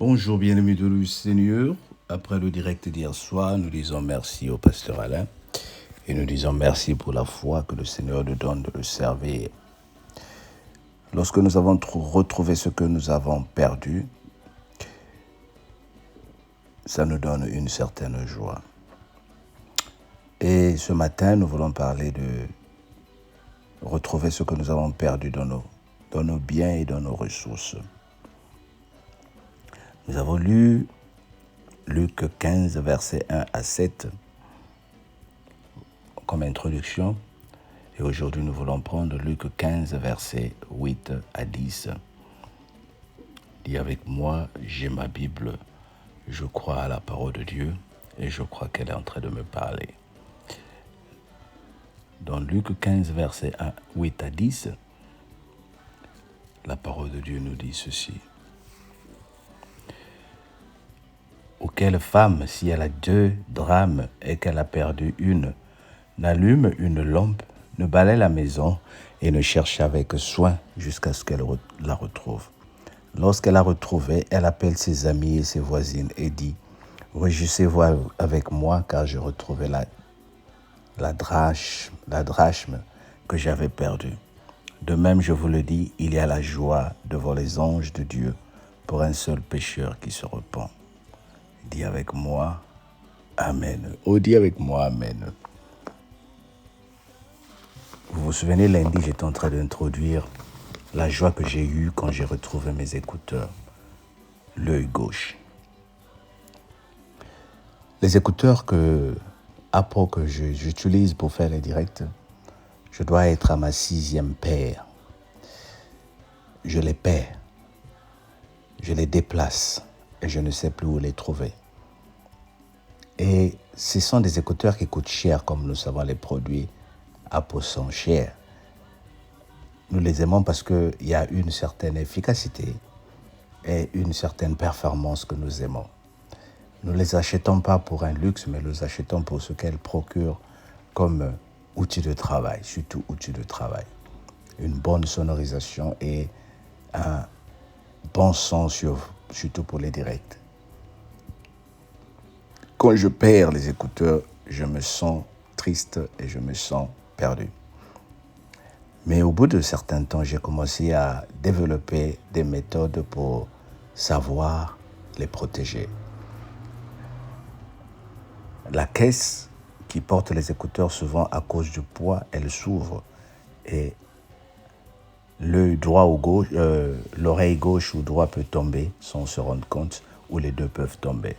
Bonjour bien-aimés de le Seigneur. Après le direct d'hier soir, nous disons merci au pasteur Alain et nous disons merci pour la foi que le Seigneur nous donne de le servir. Lorsque nous avons retrouvé ce que nous avons perdu, ça nous donne une certaine joie. Et ce matin, nous voulons parler de retrouver ce que nous avons perdu dans nos biens et dans nos ressources. Nous avons lu Luc 15, versets 1 à 7 comme introduction. Et aujourd'hui, nous voulons prendre Luc 15, versets 8 à 10. Dis avec moi, j'ai ma Bible, je crois à la parole de Dieu et je crois qu'elle est en train de me parler. Dans Luc 15, versets 8 à 10, la parole de Dieu nous dit ceci. Auquel femme, si elle a 2 drachmes et qu'elle a perdu une, n'allume une lampe, ne balaie la maison et ne cherche avec soin jusqu'à ce qu'elle la retrouve. Lorsqu'elle l'a retrouvée, elle appelle ses amis et ses voisines et dit « Réjouissez-vous avec moi car j'ai retrouvé la drachme que j'avais perdue. De même, je vous le dis, il y a la joie devant les anges de Dieu pour un seul pécheur qui se repent. » Dis avec moi, Amen. Oh, dis avec moi, Amen. Vous vous souvenez, lundi, j'étais en train d'introduire la joie que j'ai eue quand j'ai retrouvé mes écouteurs, l'œil gauche. Les écouteurs que j'utilise pour faire les directs, je dois être à ma 6e paire. Je les perds, je les déplace et je ne sais plus où les trouver. Et ce sont des écouteurs qui coûtent cher, comme nous savons les produits Apple sont chers. Nous les aimons parce qu'il y a une certaine efficacité et une certaine performance que nous aimons. Nous ne les achetons pas pour un luxe, mais nous les achetons pour ce qu'elles procurent comme outil de travail, surtout outil de travail. Une bonne sonorisation et un bon son, surtout pour les directs. Quand je perds les écouteurs, je me sens triste et je me sens perdu. Mais au bout de certains temps, j'ai commencé à développer des méthodes pour savoir les protéger. La caisse qui porte les écouteurs, souvent à cause du poids, elle s'ouvre et l'œil droit ou gauche, l'oreille gauche ou droite peut tomber sans se rendre compte, ou les deux peuvent tomber.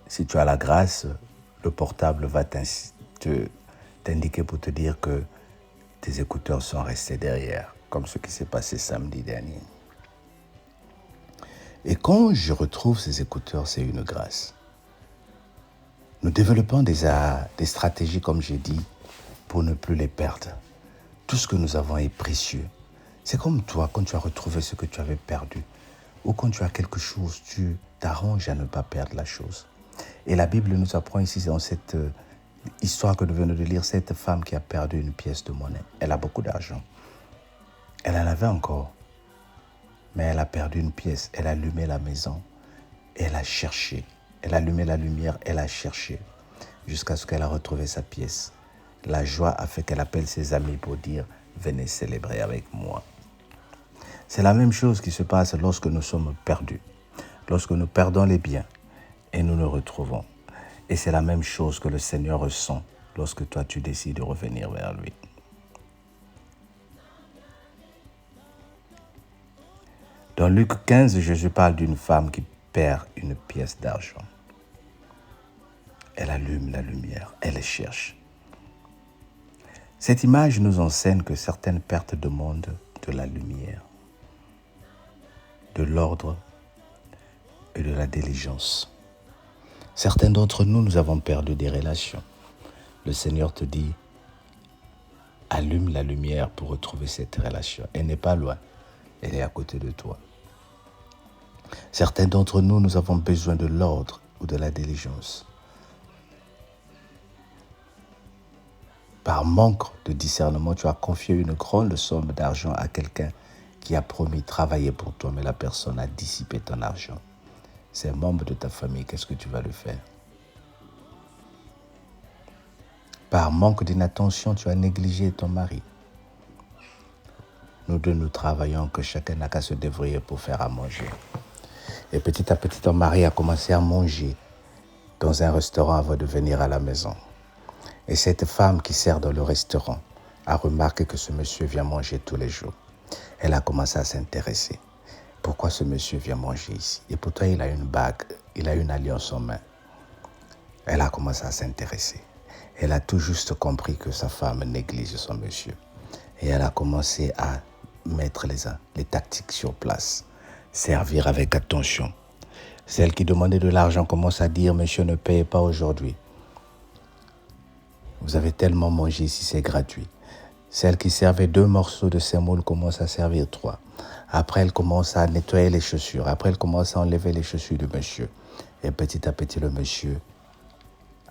Si tu as la grâce, le portable va t'indiquer pour te dire que tes écouteurs sont restés derrière, comme ce qui s'est passé samedi dernier. Et quand je retrouve ces écouteurs, c'est une grâce. Nous développons des stratégies, comme j'ai dit, pour ne plus les perdre. Tout ce que nous avons est précieux. C'est comme toi, quand tu as retrouvé ce que tu avais perdu, ou quand tu as quelque chose, tu t'arranges à ne pas perdre la chose. Et la Bible nous apprend ici, dans cette histoire que nous venons de lire, cette femme qui a perdu une pièce de monnaie. Elle a beaucoup d'argent. Elle en avait encore. Mais elle a perdu une pièce. Elle a allumé la maison. Et elle a cherché. Elle a allumé la lumière. Elle a cherché. Jusqu'à ce qu'elle a retrouvé sa pièce. La joie a fait qu'elle appelle ses amis pour dire « Venez célébrer avec moi ». C'est la même chose qui se passe lorsque nous sommes perdus. Lorsque nous perdons les biens et nous nous retrouvons. Et c'est la même chose que le Seigneur ressent lorsque toi tu décides de revenir vers lui. Dans Luc 15, Jésus parle d'une femme qui perd une pièce d'argent. Elle allume la lumière, elle cherche. Cette image nous enseigne que certaines pertes demandent de la lumière, de l'ordre et de la diligence. Certains d'entre nous, nous avons perdu des relations. Le Seigneur te dit, allume la lumière pour retrouver cette relation. Elle n'est pas loin, elle est à côté de toi. Certains d'entre nous, nous avons besoin de l'ordre ou de la diligence. Par manque de discernement, tu as confié une grande somme d'argent à quelqu'un qui a promis travailler pour toi, mais la personne a dissipé ton argent. C'est un membre de ta famille, qu'est-ce que tu vas le faire? Par manque d'inattention, tu as négligé ton mari. Nous deux, nous travaillons, que chacun n'a qu'à se débrouiller pour faire à manger. Et petit à petit, ton mari a commencé à manger dans un restaurant avant de venir à la maison. Et cette femme qui sert dans le restaurant a remarqué que ce monsieur vient manger tous les jours. Elle a commencé à s'intéresser. Pourquoi ce monsieur vient manger ici? Et pourtant, il a une bague, il a une alliance en main. Elle a commencé à s'intéresser. Elle a tout juste compris que sa femme néglige son monsieur. Et elle a commencé à mettre les tactiques sur place. Servir avec attention. Celle qui demandait de l'argent commence à dire « Monsieur, ne payez pas aujourd'hui. Vous avez tellement mangé ici, c'est gratuit. » Celle qui servait 2 morceaux de semoule commence à servir 3. Après, elle commence à nettoyer les chaussures. Après, elle commence à enlever les chaussures du monsieur. Et petit à petit, le monsieur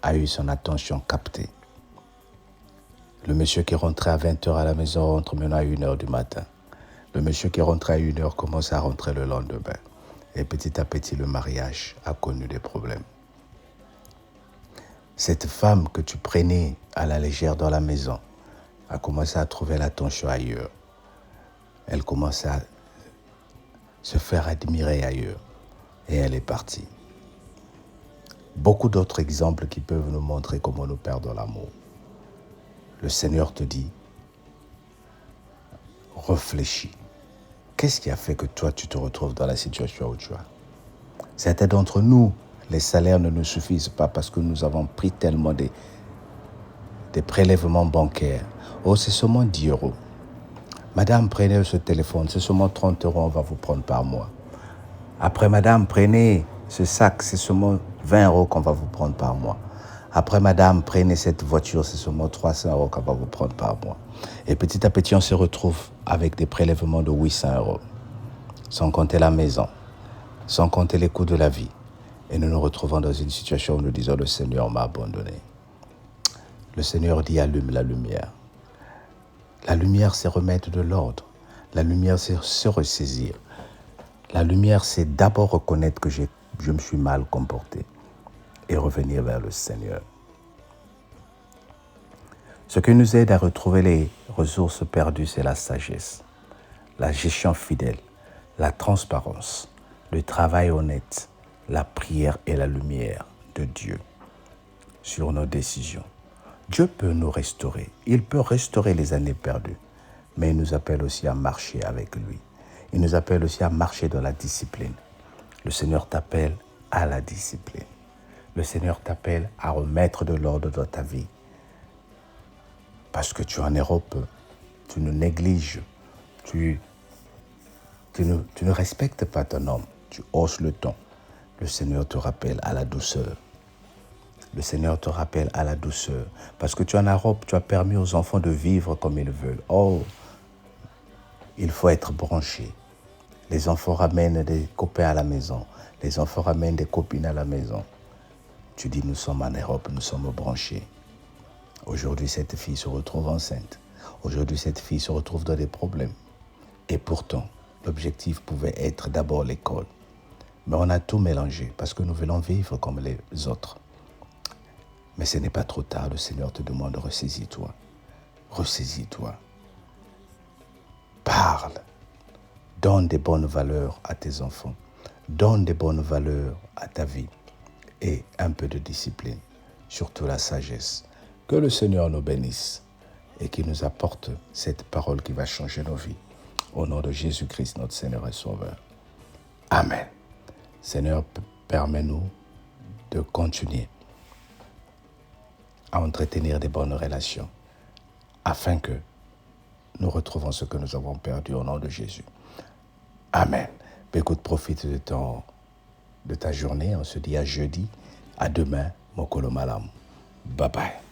a eu son attention captée. Le monsieur qui rentrait à 20h à la maison rentre maintenant à 1h du matin. Le monsieur qui rentrait à 1h commence à rentrer le lendemain. Et petit à petit, le mariage a connu des problèmes. Cette femme que tu prenais à la légère dans la maison a commencé à trouver l'attention ailleurs. Elle commence à se faire admirer ailleurs. Et elle est partie. Beaucoup d'autres exemples qui peuvent nous montrer comment nous perdons l'amour. Le Seigneur te dit, réfléchis. Qu'est-ce qui a fait que toi, tu te retrouves dans la situation où tu es? Certains d'entre nous, les salaires ne nous suffisent pas parce que nous avons pris tellement des prélèvements bancaires. Oh, c'est seulement 10 €. Madame, prenez ce téléphone, c'est seulement 30 €, on va vous prendre par mois. Après, madame, prenez ce sac, c'est seulement 20 € qu'on va vous prendre par mois. Après, madame, prenez cette voiture, c'est seulement 300 € qu'on va vous prendre par mois. Et petit à petit, on se retrouve avec des prélèvements de 800 €, sans compter la maison, sans compter les coûts de la vie. Et nous nous retrouvons dans une situation où nous disons, le Seigneur m'a abandonné. Le Seigneur dit, allume la lumière. La lumière, c'est remettre de l'ordre. La lumière, c'est se ressaisir. La lumière, c'est d'abord reconnaître que je me suis mal comporté et revenir vers le Seigneur. Ce qui nous aide à retrouver les ressources perdues, c'est la sagesse, la gestion fidèle, la transparence, le travail honnête, la prière et la lumière de Dieu sur nos décisions. Dieu peut nous restaurer. Il peut restaurer les années perdues, mais il nous appelle aussi à marcher avec lui. Il nous appelle aussi à marcher dans la discipline. Le Seigneur t'appelle à la discipline. Le Seigneur t'appelle à remettre de l'ordre dans ta vie. Parce que tu en es peu. Tu nous négliges. Tu ne respectes pas ton homme. Tu hausses le ton. Le Seigneur te rappelle à la douceur. Le Seigneur te rappelle à la douceur. Parce que tu en as tu as permis aux enfants de vivre comme ils veulent. Oh, il faut être branché. Les enfants ramènent des copains à la maison. Les enfants ramènent des copines à la maison. Tu dis, nous sommes en Europe, nous sommes branchés. Aujourd'hui, cette fille se retrouve enceinte. Aujourd'hui, cette fille se retrouve dans des problèmes. Et pourtant, l'objectif pouvait être d'abord l'école. Mais on a tout mélangé parce que nous voulons vivre comme les autres. Mais ce n'est pas trop tard, le Seigneur te demande, ressaisis-toi. Ressaisis-toi. Parle. Donne des bonnes valeurs à tes enfants. Donne des bonnes valeurs à ta vie. Et un peu de discipline, surtout la sagesse. Que le Seigneur nous bénisse et qu'il nous apporte cette parole qui va changer nos vies. Au nom de Jésus-Christ, notre Seigneur et Sauveur. Amen. Seigneur, permets-nous de continuer à entretenir des bonnes relations afin que nous retrouvons ce que nous avons perdu au nom de Jésus. Amen. Écoute, profite de ta journée. On se dit à jeudi. À demain, Mokolo Malam. Bye bye.